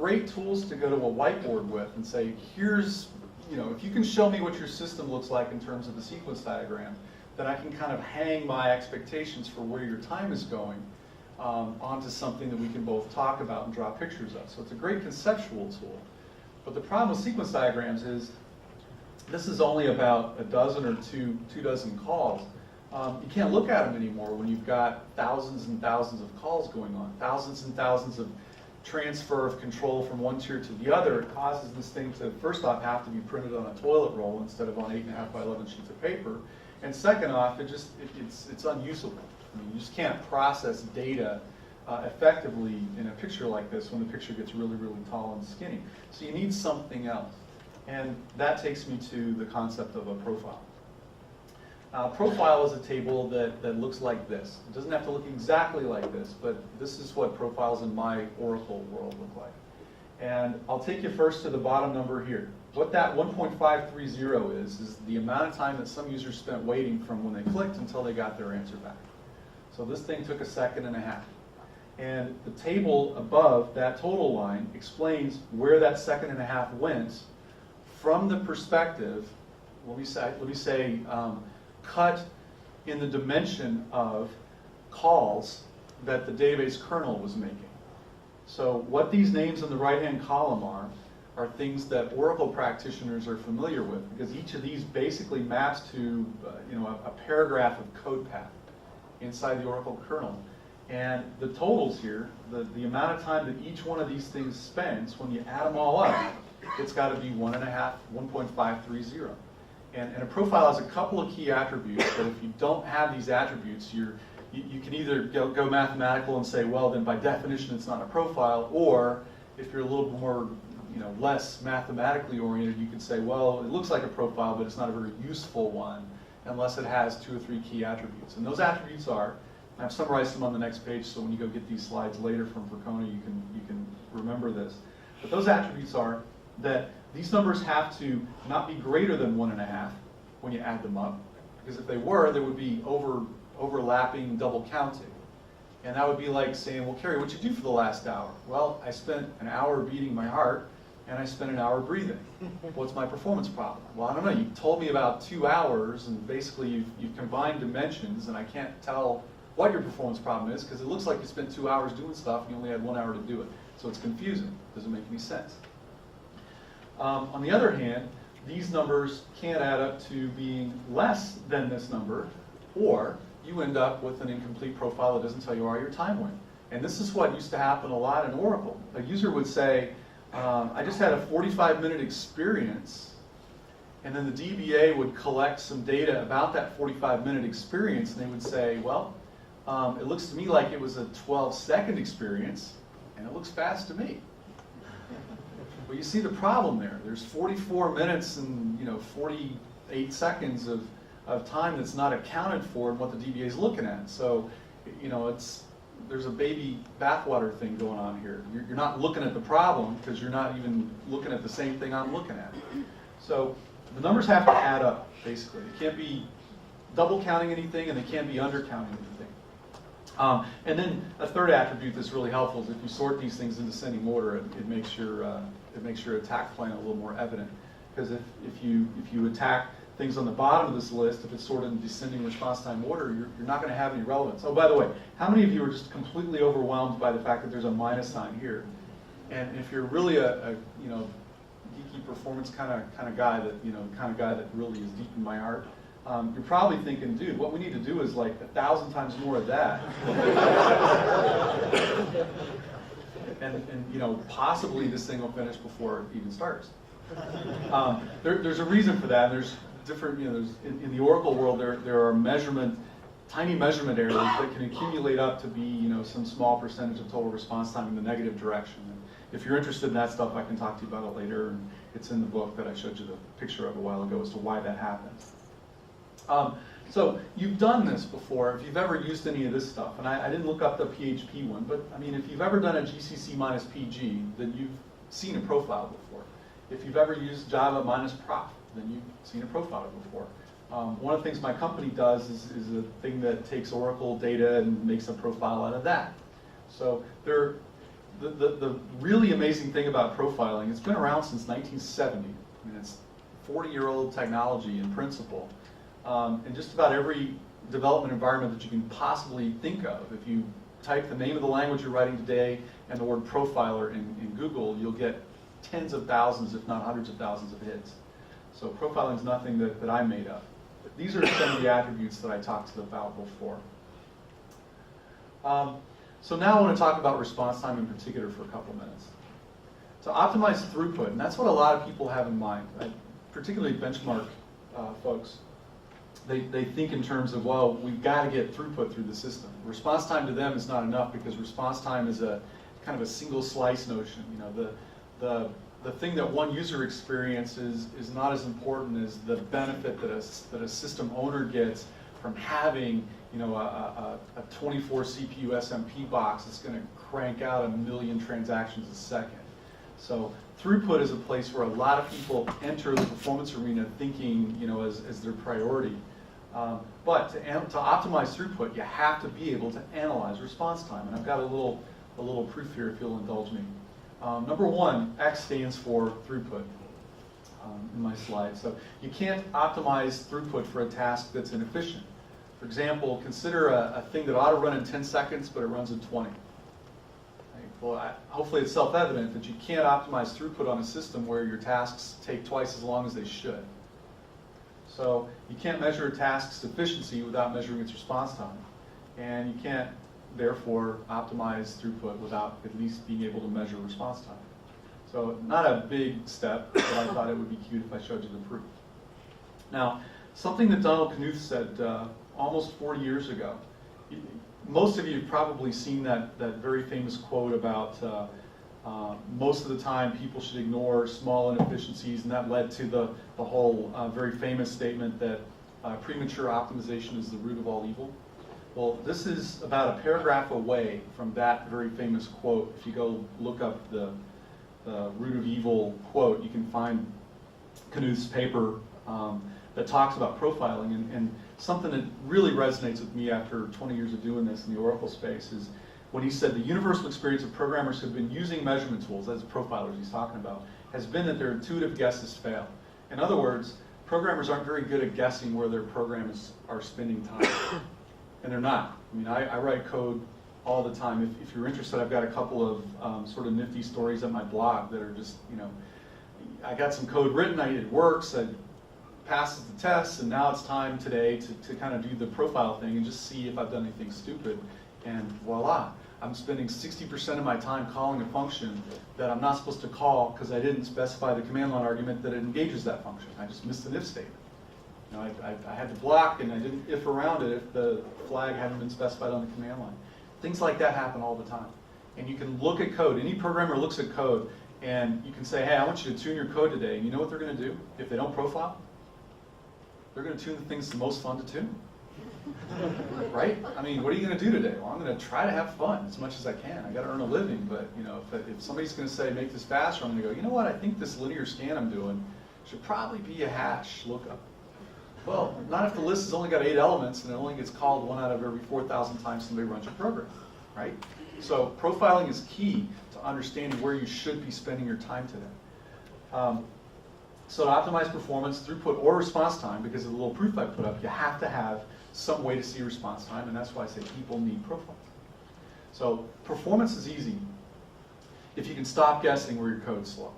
great tools to go to a whiteboard with and say, here's, if you can show me what your system looks like in terms of the sequence diagram, then I can kind of hang my expectations for where your time is going onto something that we can both talk about and draw pictures of. So it's a great conceptual tool. But the problem with sequence diagrams is this is only about a dozen or two dozen calls. You can't look at them anymore when you've got thousands and thousands of calls going on, thousands and thousands of transfer of control from one tier to the other. It causes this thing to, first off, have to be printed on a toilet roll instead of on 8.5 by 11 sheets of paper. And second off, it's unusable. I mean, you just can't process data effectively in a picture like this when the picture gets really, really tall and skinny. So you need something else. And that takes me to the concept of a profile. Now, a profile is a table that looks like this. It doesn't have to look exactly like this, but this is what profiles in my Oracle world look like. And I'll take you first to the bottom number here. What that 1.530 is the amount of time that some users spent waiting from when they clicked until they got their answer back. So this thing took 1.5 seconds. And the table above that total line explains where that 1.5 seconds went from the perspective, let me say cut in the dimension of calls that the database kernel was making. So what these names in the right-hand column are things that Oracle practitioners are familiar with, because each of these basically maps to a paragraph of code path inside the Oracle kernel. And the totals here, the amount of time that each one of these things spends, when you add them all up, it's got to be 1.530. And a profile has a couple of key attributes, but if you don't have these attributes, you can either go mathematical and say, well, then by definition it's not a profile, or if you're a little more, less mathematically oriented, you can say, well, it looks like a profile, but it's not a very useful one unless it has 2 or 3 key attributes. And those attributes are, I've summarized them on the next page, so when you go get these slides later from Percona, you can remember this. But those attributes are that these numbers have to not be greater than 1.5 when you add them up, because if they were, there would be overlapping double counting. And that would be like saying, well, Carrie, what'd you do for the last hour? Well, I spent an hour beating my heart, and I spent an hour breathing. What's my performance problem? Well, I don't know. You told me about 2 hours, and basically you've combined dimensions, and I can't tell what your performance problem is, because it looks like you spent 2 hours doing stuff, and you only had 1 hour to do it. So it's confusing. Doesn't make any sense. On the other hand, these numbers can't add up to being less than this number, or you end up with an incomplete profile that doesn't tell you where your time went. And this is what used to happen a lot in Oracle. A user would say, I just had a 45-minute experience, and then the DBA would collect some data about that 45-minute experience, and they would say, well, it looks to me like it was a 12-second experience, and it looks fast to me. Well, you see the problem there. There's 44 minutes and 48 seconds of time that's not accounted for in what the DBA is looking at. So, there's a baby bathwater thing going on here. You're not looking at the problem because you're not even looking at the same thing I'm looking at. So the numbers have to add up, basically. They can't be double counting anything, and they can't be undercounting anything. And then a third attribute that's really helpful is if you sort these things in descending order, it makes your attack plan a little more evident. Because if you attack things on the bottom of this list, if it's sorted in descending response time order, you're not going to have any relevance. Oh, by the way, how many of you are just completely overwhelmed by the fact that there's a minus sign here? And if you're really a geeky performance kind of guy that really is deep in my heart, you're probably thinking, dude, what we need to do is like 1,000 times more of that. and possibly this thing will finish before it even starts. There's a reason for that. And there's different, there's in the Oracle world there are tiny measurement errors that can accumulate up to be some small percentage of total response time in the negative direction. And if you're interested in that stuff, I can talk to you about it later. And it's in the book that I showed you the picture of a while ago as to why that happens. So you've done this before, if you've ever used any of this stuff, and I didn't look up the PHP one, but I mean, if you've ever done a GCC minus PG, then you've seen a profile before. If you've ever used Java minus prof, then you've seen a profile before. One of the things my company does is a thing that takes Oracle data and makes a profile out of that. So the really amazing thing about profiling, it's been around since 1970. I mean, it's 40-year-old technology in principle. In just about every development environment that you can possibly think of. If you type the name of the language you're writing today and the word profiler in Google, you'll get tens of thousands, if not hundreds of thousands of hits. So profiling is nothing that I made up. These are some of the attributes that I talked about before. So now I want to talk about response time in particular for a couple minutes. To optimize throughput, and that's what a lot of people have in mind, particularly benchmark folks. They think in terms of, well, we've got to get throughput through the system. Response time to them is not enough because response time is a kind of a single slice notion. You know, the thing that one user experiences is not as important as the benefit that a system owner gets from having, you know, a 24 CPU SMP box that's going to crank out 1 million transactions a second. So throughput is a place where a lot of people enter the performance arena thinking, you know, as their priority. But to optimize throughput, you have to be able to analyze response time. And I've got a little proof here if you'll indulge me. Number one, X stands for throughput in my slide. So you can't optimize throughput for a task that's inefficient. For example, consider a thing that ought to run in 10 seconds, but it runs in 20. Well, hopefully it's self-evident that you can't optimize throughput on a system where your tasks take twice as long as they should. So you can't measure a task's efficiency without measuring its response time. And you can't, therefore, optimize throughput without at least being able to measure response time. So not a big step, but I thought it would be cute if I showed you the proof. Now, something that Donald Knuth said almost 40 years ago. Most of you have probably seen that very famous quote about most of the time people should ignore small inefficiencies, and that led to the whole very famous statement that premature optimization is the root of all evil. Well, this is about a paragraph away from that very famous quote. If you go look up the root of evil quote, you can find Knuth's paper that talks about profiling, and something that really resonates with me after 20 years of doing this in the Oracle space is when he said the universal experience of programmers who have been using measurement tools, as profilers he's talking about, has been that their intuitive guesses fail. In other words, programmers aren't very good at guessing where their programs are spending time. And they're not. I mean, I write code all the time. If you're interested, I've got a couple of sort of nifty stories on my blog that are just, you know, I got some code written, it works, I passes the test, and now it's time today to kind of do the profile thing and just see if I've done anything stupid. And voila, I'm spending 60% of my time calling a function that I'm not supposed to call because I didn't specify the command line argument that it engages that function. I just missed an if statement. You know, I had to block and I didn't if around it if the flag hadn't been specified on the command line. Things like that happen all the time. And you can look at code. Any programmer looks at code and you can say, hey, I want you to tune your code today. And you know what they're going to do if they don't profile? They're going to tune the things the most fun to tune. Right? I mean, what are you going to do today? Well, I'm going to try to have fun as much as I can. I got to earn a living, but you know, if somebody's going to say make this faster, I'm going to go, you know what? I think this linear scan I'm doing should probably be a hash lookup. Well, not if the list has only got 8 elements and it only gets called 1 out of every 4,000 times somebody runs your program, right? So profiling is key to understanding where you should be spending your time today. So to optimize performance, throughput, or response time, because of the little proof I put up, you have to have some way to see response time, and that's why I say people need profiles. So performance is easy if you can stop guessing where your code's slow.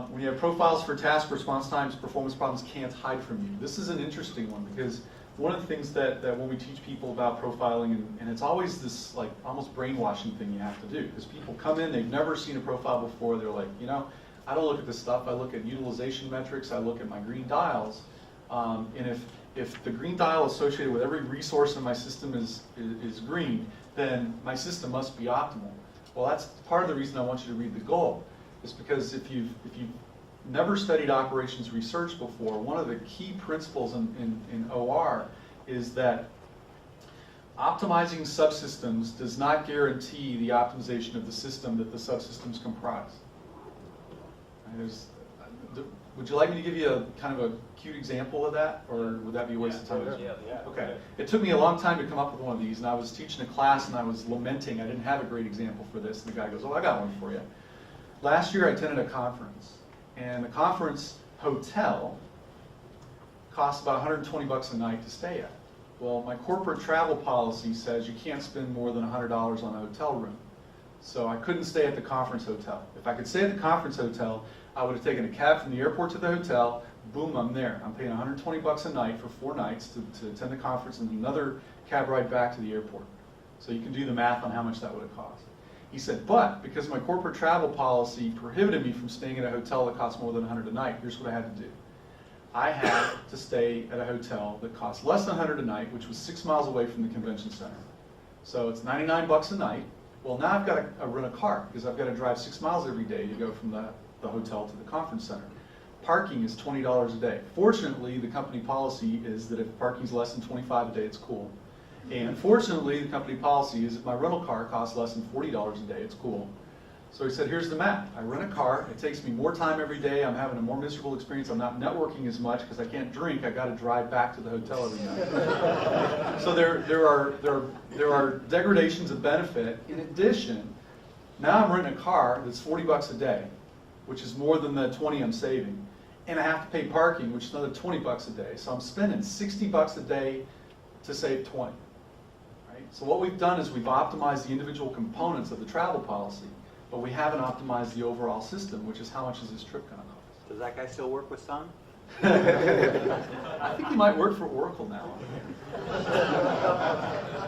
When you have profiles for task response times, performance problems can't hide from you. This is an interesting one because one of the things that when we teach people about profiling, and it's always this like almost brainwashing thing you have to do, because people come in, they've never seen a profile before, they're like, you know, I don't look at this stuff, I look at utilization metrics, I look at my green dials, and if the green dial associated with every resource in my system is green, then my system must be optimal. Well, that's part of the reason I want you to read the goal. Is because if you've never studied operations research before, one of the key principles in OR is that optimizing subsystems does not guarantee the optimization of the system that the subsystems comprise. Would you like me to give you a kind of a cute example of that, or would that be a waste of time? Yeah. Okay. It took me a long time to come up with one of these, and I was teaching a class and I was lamenting I didn't have a great example for this, and the guy goes, "Oh, I got one for you." Last year I attended a conference, and the conference hotel costs about $120 a night to stay at. Well, my corporate travel policy says you can't spend more than $100 on a hotel room. So I couldn't stay at the conference hotel. If I could stay at the conference hotel, I would have taken a cab from the airport to the hotel. Boom, I'm there. I'm paying $120 a night for 4 nights to attend the conference and another cab ride back to the airport. So you can do the math on how much that would have cost. He said, but because my corporate travel policy prohibited me from staying at a hotel that costs more than $100 a night, here's what I had to do. I had to stay at a hotel that cost less than $100 a night, which was 6 miles away from the convention center. So it's $99 a night. Well, now I've got to rent a car because I've got to drive 6 miles every day to go from the hotel to the conference center. Parking is $20 a day. Fortunately, the company policy is that if parking's less than $25 a day, it's cool. And fortunately, the company policy is if my rental car costs less than $40 a day, it's cool. So he said, here's the math. I rent a car. It takes me more time every day. I'm having a more miserable experience. I'm not networking as much because I can't drink. I got to drive back to the hotel every night. So there are degradations of benefit. In addition, now I'm renting a car that's $40 a day, which is more than the 20 I'm saving. And I have to pay parking, which is another $20 a day. So I'm spending $60 a day to save 20. Right? So what we've done is we've optimized the individual components of the travel policy, but we haven't optimized the overall system, which is how much is this trip going to cost. Does that guy still work with Sun? I think he might work for Oracle now.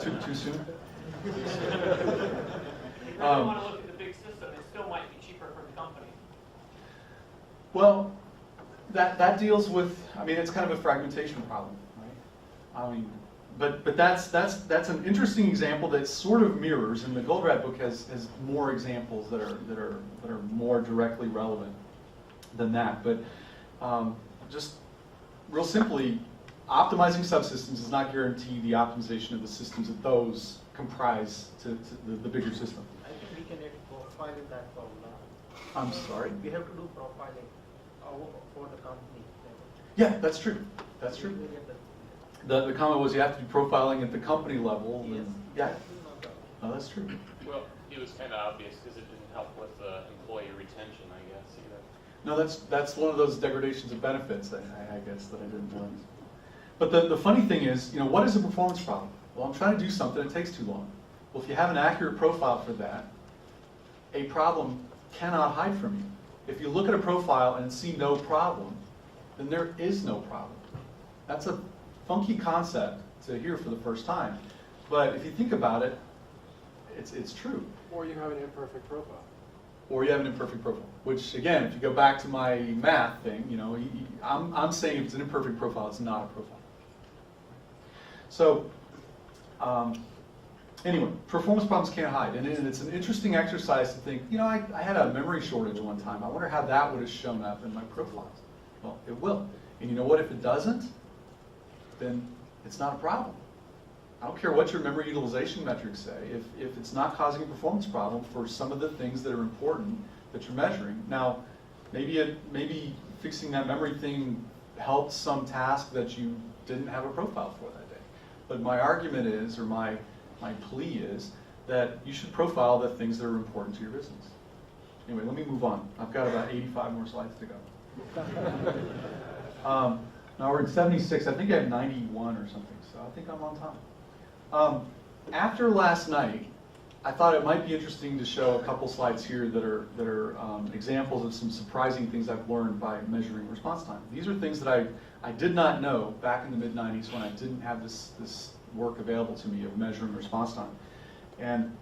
Too soon? If you really want to look at the big system, it still might be cheaper for the company. Well, that deals with, I mean, it's kind of a fragmentation problem, right? I mean, but that's an interesting example that sort of mirrors, and the Goldratt book has more examples that are more directly relevant than that. But just real simply, optimizing subsystems does not guarantee the optimization of the systems that those comprise to the bigger system. I think we can edit profiling that from now. I'm sorry? We have to do profiling for the company. Yeah, that's true. That's true. We get the- The comment was you have to do profiling at the company level. Yes. And, yeah, no, that's true. Well, it was kind of obvious because it didn't help with employee retention, I guess, either. No, that's one of those degradations of benefits, I guess, that I didn't realize. But the funny thing is, you know, what is a performance problem? Well, I'm trying to do something, it takes too long. Well, if you have an accurate profile for that, a problem cannot hide from you. If you look at a profile and see no problem, then there is no problem. That's a funky concept to hear for the first time. But if you think about it, it's true. Or you have an imperfect profile. Or you have an imperfect profile, which again, if you go back to my math thing, you know, I'm saying if it's an imperfect profile, it's not a profile. So, anyway, performance problems can't hide, and it's an interesting exercise to think, you know, I had a memory shortage one time. I wonder how that would have shown up in my profiles. Well, it will. And you know what, if it doesn't, then it's not a problem. I don't care what your memory utilization metrics say. If it's not causing a performance problem for some of the things that are important that you're measuring. Now, maybe fixing that memory thing helped some task that you didn't have a profile for that day. But my argument is, or my plea is, that you should profile the things that are important to your business. Anyway, let me move on. I've got about 85 more slides to go. Now we're at 76. I think I have 91 or something, so I think I'm on time. After last night, I thought it might be interesting to show a couple slides here that are examples of some surprising things I've learned by measuring response time. These are things that I did not know back in the mid-90s when I didn't have this work available to me of measuring response time. And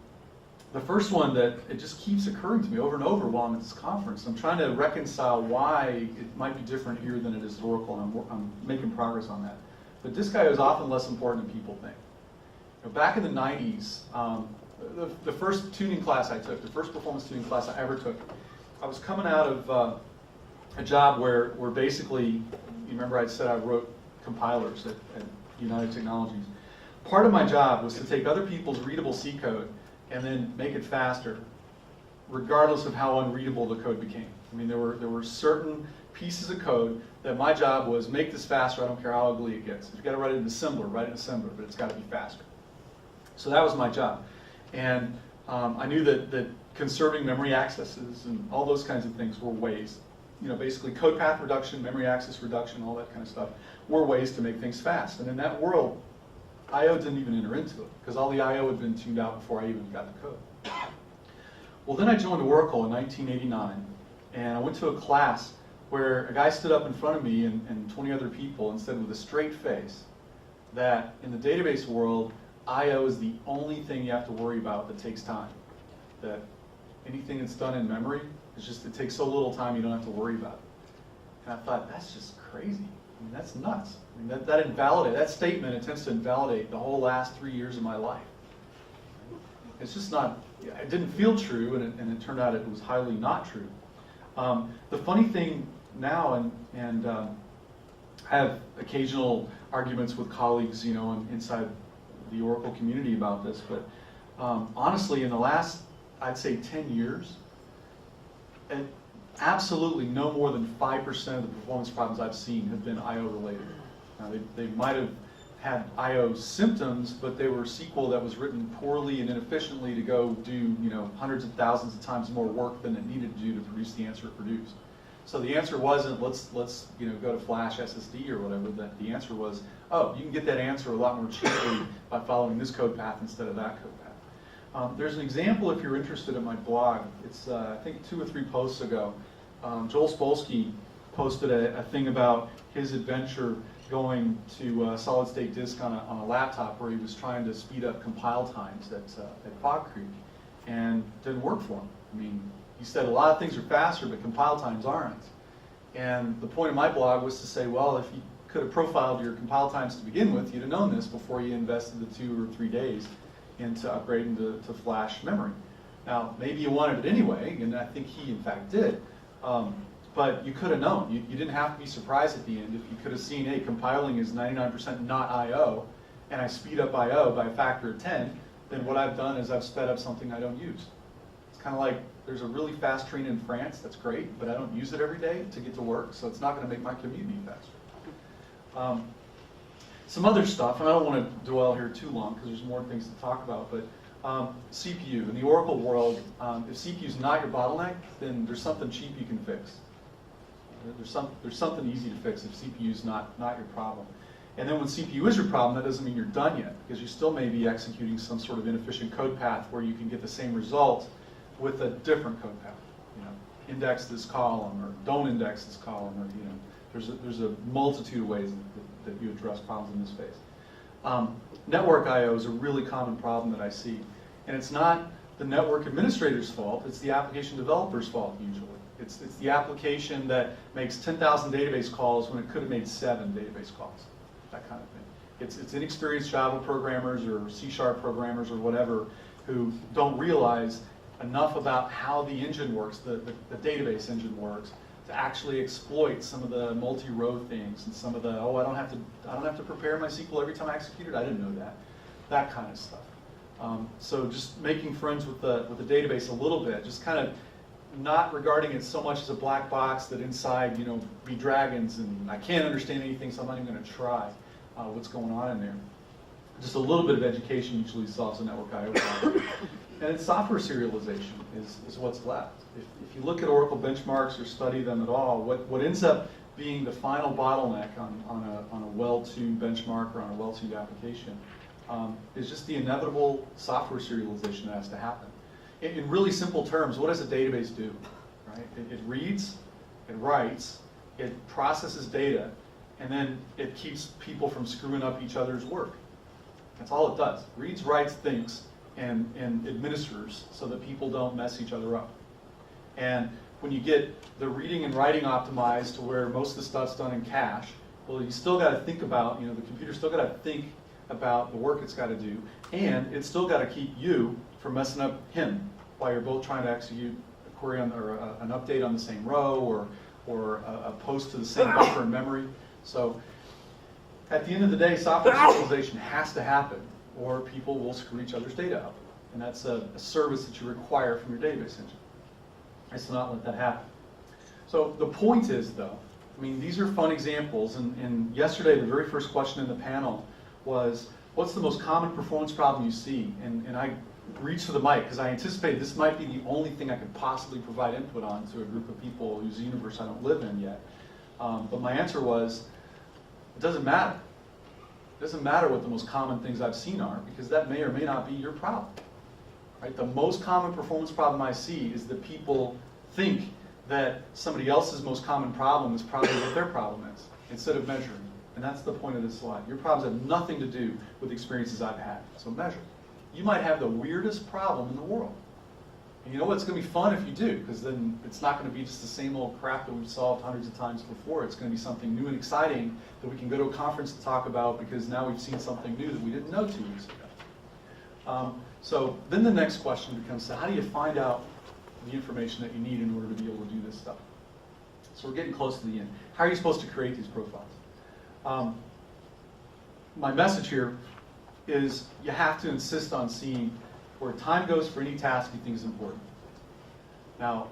the first one that it just keeps occurring to me over and over while I'm at this conference. I'm trying to reconcile why it might be different here than it is at Oracle, and I'm making progress on that. But this guy is often less important than people think. You know, back in the 90s, the first tuning class I took, the first performance tuning class I ever took, I was coming out of a job where basically, you remember I said I wrote compilers at United Technologies. Part of my job was to take other people's readable C code and then make it faster regardless of how unreadable the code became. I mean, there were certain pieces of code that my job was make this faster, I don't care how ugly it gets. If you've got to write it in assembler, write it in assembler, but it's got to be faster. So that was my job. And I knew that conserving memory accesses and all those kinds of things were ways, basically code path reduction, memory access reduction, all that kind of stuff, were ways to make things fast. And in that world, I/O didn't even enter into it, because all the I/O had been tuned out before I even got the code. Well, then I joined Oracle in 1989, and I went to a class where a guy stood up in front of me and 20 other people and said with a straight face that in the database world, I/O is the only thing you have to worry about that takes time. That anything that's done in memory, it takes so little time you don't have to worry about it. And I thought, that's just crazy. I mean, that's nuts. I mean, that statement attempts to invalidate the whole last 3 years of my life. It's just not, it didn't feel true, and it turned out it was highly not true. The funny thing now, and I have occasional arguments with colleagues, inside the Oracle community about this, but honestly, in the last, I'd say 10 years, and absolutely no more than 5% of the performance problems I've seen have been I/O related. Now, they might have had I/O symptoms, but they were SQL that was written poorly and inefficiently to go do hundreds of thousands of times more work than it needed to do to produce the answer it produced. So the answer wasn't let's go to flash SSD or whatever. The answer was, oh, you can get that answer a lot more cheaply by following this code path instead of that code path. There's an example if you're interested in my blog. It's I think 2 or 3 posts ago. Joel Spolsky posted a thing about his adventure going to solid state disk on a laptop where he was trying to speed up compile times at Fog Creek, and didn't work for him. I mean, he said a lot of things are faster, but compile times aren't. And the point of my blog was to say, well, if you could have profiled your compile times to begin with, you'd have known this before you invested the 2 or 3 days into upgrading to flash memory. Now, maybe you wanted it anyway, and I think he in fact did. But you could have known. You didn't have to be surprised at the end. If you could have seen, hey, compiling is 99% not I/O, and I speed up I/O by a factor of 10, then what I've done is I've sped up something I don't use. It's kind of like there's a really fast train in France, that's great, but I don't use it every day to get to work, so it's not going to make my commute any faster. Some other stuff, and I don't want to dwell here too long because there's more things to talk about, but CPU. In the Oracle world, if CPU is not your bottleneck, then there's something cheap you can fix. There's something easy to fix if CPU is not your problem. And then when CPU is your problem, that doesn't mean you're done yet, because you still may be executing some sort of inefficient code path where you can get the same result with a different code path. Index this column, or don't index this column, or there's a multitude of ways that you address problems in this space. Network I/O is a really common problem that I see, and it's not the network administrator's fault, it's the application developer's fault usually. It's the application that makes 10,000 database calls when it could have made 7 database calls, that kind of thing. It's inexperienced Java programmers or C# programmers or whatever who don't realize enough about how the engine works, the database engine works, to actually exploit some of the multi-row things and some of the, I don't have to prepare my SQL every time I execute it. I didn't know that kind of stuff. So just making friends with the database a little bit, just kind of not regarding it so much as a black box that inside, be dragons and I can't understand anything, so I'm not even going to try what's going on in there. Just a little bit of education usually solves a network I/O problem. And it's software serialization is what's left. If you look at Oracle benchmarks or study them at all, what ends up being the final bottleneck on a well-tuned benchmark or on a well-tuned application is just the inevitable software serialization that has to happen. In really simple terms, what does a database do? Right? It reads, it writes, it processes data, and then it keeps people from screwing up each other's work. That's all it does. Reads, writes, thinks, and administers so that people don't mess each other up. And when you get the reading and writing optimized to where most of the stuff's done in cache, well, you still got to think about, the computer's still got to think about the work it's got to do, and it's still got to keep you from messing up him while you're both trying to execute a query or an update on the same row or a post to the same buffer in memory. So at the end of the day, software serialization has to happen, or people will screw each other's data up. And that's a service that you require from your database engine. It's not let that happen. So the point is, though, I mean, these are fun examples, and yesterday the very first question in the panel was, what's the most common performance problem you see? And I reached for the mic because I anticipated this might be the only thing I could possibly provide input on to a group of people whose universe I don't live in yet. But my answer was, it doesn't matter. It doesn't matter what the most common things I've seen are, because that may or may not be your problem. Right? The most common performance problem I see is that people think that somebody else's most common problem is probably what their problem is, instead of measuring. And that's the point of this slide. Your problems have nothing to do with the experiences I've had, so measure. You might have the weirdest problem in the world. And you know what? It's going to be fun if you do, because then it's not going to be just the same old crap that we've solved hundreds of times before. It's going to be something new and exciting that we can go to a conference to talk about, because now we've seen something new that we didn't know 2 weeks ago. So then the next question becomes, so how do you find out the information that you need in order to be able to do this stuff? So we're getting close to the end. How are you supposed to create these profiles? My message here is you have to insist on seeing where time goes for any task you think is important. Now,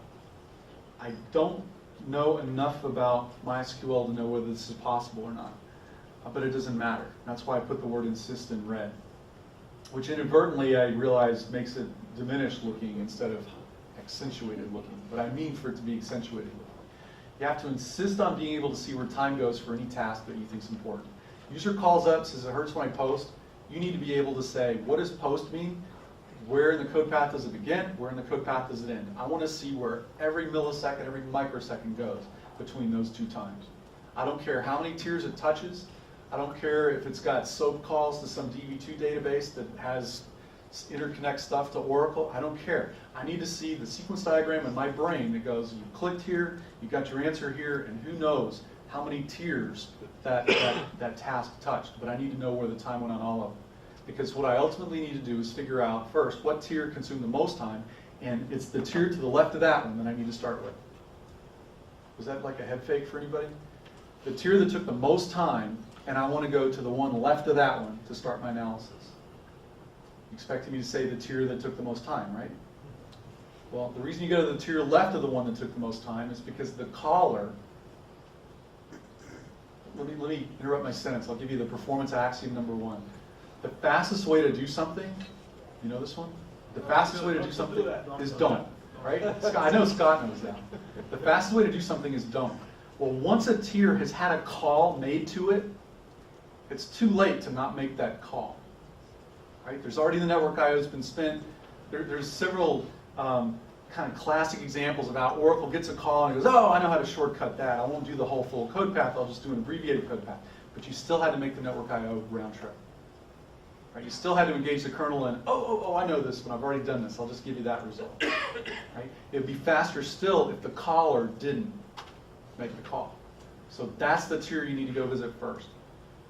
I don't know enough about MySQL to know whether this is possible or not, but it doesn't matter. That's why I put the word insist in red, which inadvertently I realize makes it diminished looking instead of accentuated looking, but I mean for it to be accentuated looking. You have to insist on being able to see where time goes for any task that you think is important. User calls up, says it hurts when I post. You need to be able to say, what does post mean? Where in the code path does it begin? Where in the code path does it end? I want to see where every millisecond, every microsecond goes between those two times. I don't care how many tiers it touches. I don't care if it's got SOAP calls to some DB2 database that has interconnect stuff to Oracle. I don't care. I need to see the sequence diagram in my brain that goes, you clicked here, you got your answer here, and who knows how many tiers that task touched. But I need to know where the time went on all of them. Because what I ultimately need to do is figure out, first, what tier consumed the most time, and it's the tier to the left of that one that I need to start with. Was that like a head fake for anybody? The tier that took the most time, and I want to go to the one left of that one to start my analysis. You expected me to say the tier that took the most time, right? Well, the reason you go to the tier left of the one that took the most time is because the caller, let me interrupt my sentence. I'll give you the performance axiom number 1. The fastest way to do something, you know this one? The fastest way to do something is don't, right? I know Scott knows that. The fastest way to do something is don't. Well, once a tier has had a call made to it, it's too late to not make that call, right? There's already the network I/O has been spent. There's several kind of classic examples of how Oracle gets a call and goes, oh, I know how to shortcut that. I won't do the whole full code path. I'll just do an abbreviated code path. But you still had to make the network I/O round trip. Right? You still had to engage the kernel and, oh, I know this, but I've already done this. I'll just give you that result. Right? It would be faster still if the caller didn't make the call. So that's the tier you need to go visit first.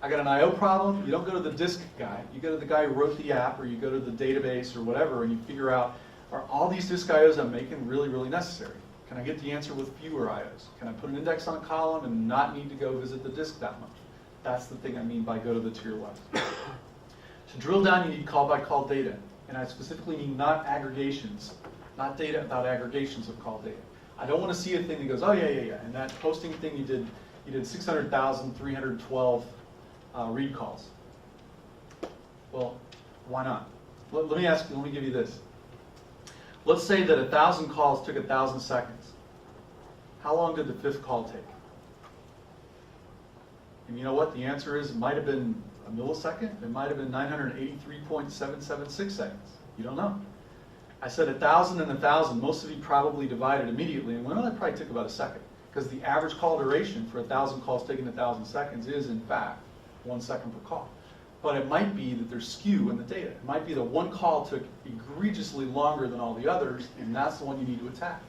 I got an I/O problem. You don't go to the disk guy. You go to the guy who wrote the app, or you go to the database or whatever, and you figure out, are all these disk I/Os I'm making really, really necessary? Can I get the answer with fewer I/Os? Can I put an index on a column and not need to go visit the disk that much? That's the thing I mean by go to the tier left. To drill down, you need call-by-call data. And I specifically mean not aggregations, not data about aggregations of call data. I don't want to see a thing that goes, oh, yeah. And that posting thing you did 600,312 read calls. Well, why not? Let me give you this. Let's say that 1,000 calls took 1,000 seconds. How long did the 5th call take? And you know what? The answer is it might have been a millisecond. It might have been 983.776 seconds. You don't know. I said 1,000 and 1,000. Most of you probably divided immediately and went, well, that probably took about a second. Because the average call duration for 1,000 calls taken 1,000 seconds is, in fact, 1 second per call. But it might be that there's skew in the data. It might be that one call took egregiously longer than all the others, and that's the one you need to attack.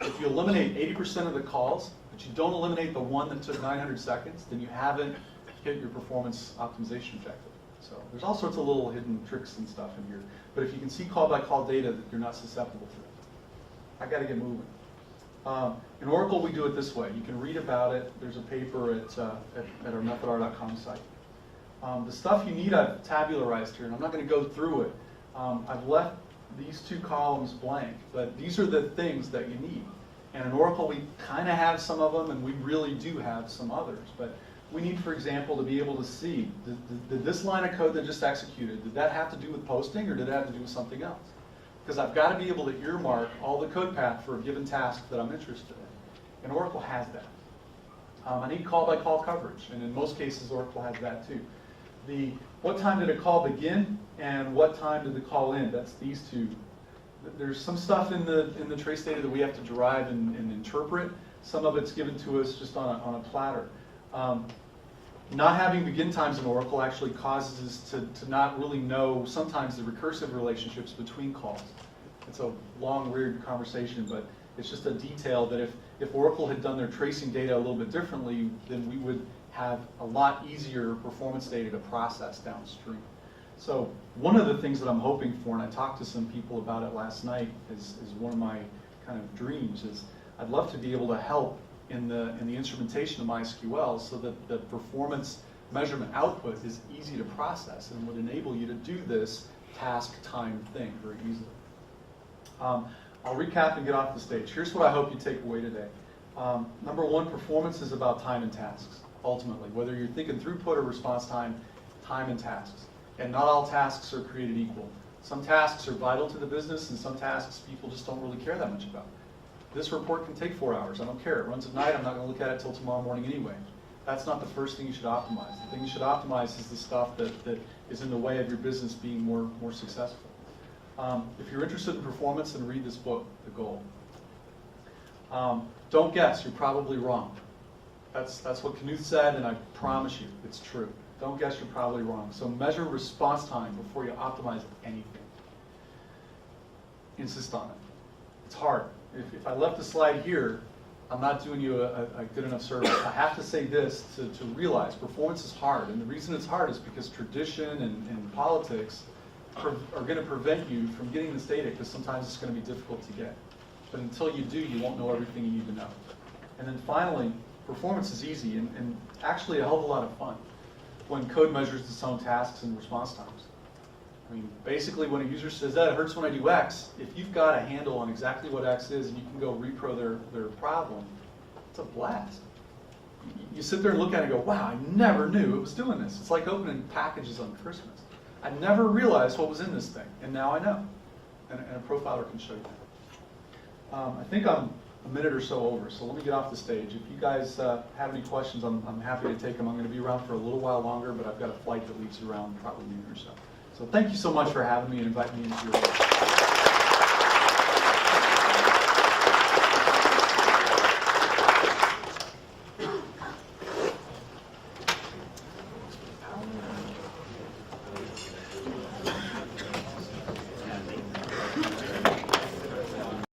If you eliminate 80% of the calls, but you don't eliminate the one that took 900 seconds, then you haven't hit your performance optimization objective. So there's all sorts of little hidden tricks and stuff in here. But if you can see call-by-call data, that you're not susceptible to it. I got to get moving. In Oracle, we do it this way. You can read about it. There's a paper at our methodr.com site. The stuff you need, I've tabularized here, and I'm not going to go through it. I've left these 2 columns blank, but these are the things that you need. And in Oracle, we kind of have some of them, and we really do have some others. But we need, for example, to be able to see, did this line of code that just executed, did that have to do with posting, or did it have to do with something else? Because I've got to be able to earmark all the code path for a given task that I'm interested in. And Oracle has that. I need call-by-call coverage, and in most cases, Oracle has that too. What time did a call begin, and what time did the call end? That's these two. There's some stuff in the trace data that we have to derive and interpret. Some of it's given to us just on a platter. Not having begin times in Oracle actually causes us to not really know sometimes the recursive relationships between calls. It's a long, weird conversation, but it's just a detail that if Oracle had done their tracing data a little bit differently, then we would have a lot easier performance data to process downstream. So one of the things that I'm hoping for, and I talked to some people about it last night, is one of my kind of dreams, is I'd love to be able to help in the instrumentation of MySQL so that the performance measurement output is easy to process and would enable you to do this task time thing very easily. I'll recap and get off the stage. Here's what I hope you take away today. Number one, performance is about time and tasks, ultimately. Whether you're thinking throughput or response time, time and tasks. And not all tasks are created equal. Some tasks are vital to the business, and some tasks people just don't really care that much about. This report can take 4 hours. I don't care. It runs at night. I'm not going to look at it till tomorrow morning anyway. That's not the first thing you should optimize. The thing you should optimize is the stuff that is in the way of your business being more successful. If you're interested in performance, then read this book, The Goal. Don't guess. You're probably wrong. That's what Knuth said, and I promise you, it's true. Don't guess, you're probably wrong. So measure response time before you optimize anything. Insist on it. It's hard. If I left the slide here, I'm not doing you a good enough service. I have to say this to realize performance is hard. And the reason it's hard is because tradition and politics are going to prevent you from getting this data, because sometimes it's going to be difficult to get. But until you do, you won't know everything you need to know. And then finally, performance is easy and actually a hell of a lot of fun when code measures its own tasks and response times. I mean, basically when a user says, that it hurts when I do X, if you've got a handle on exactly what X is and you can go repro their problem, it's a blast. You sit there and look at it and go, wow, I never knew it was doing this. It's like opening packages on Christmas. I never realized what was in this thing, and now I know. And a profiler can show you that. I think I'm a minute or so over, so let me get off the stage. If you guys have any questions, I'm happy to take them. I'm going to be around for a little while longer, but I've got a flight that leaves around probably noon or so. So thank you so much for having me and inviting me into your work.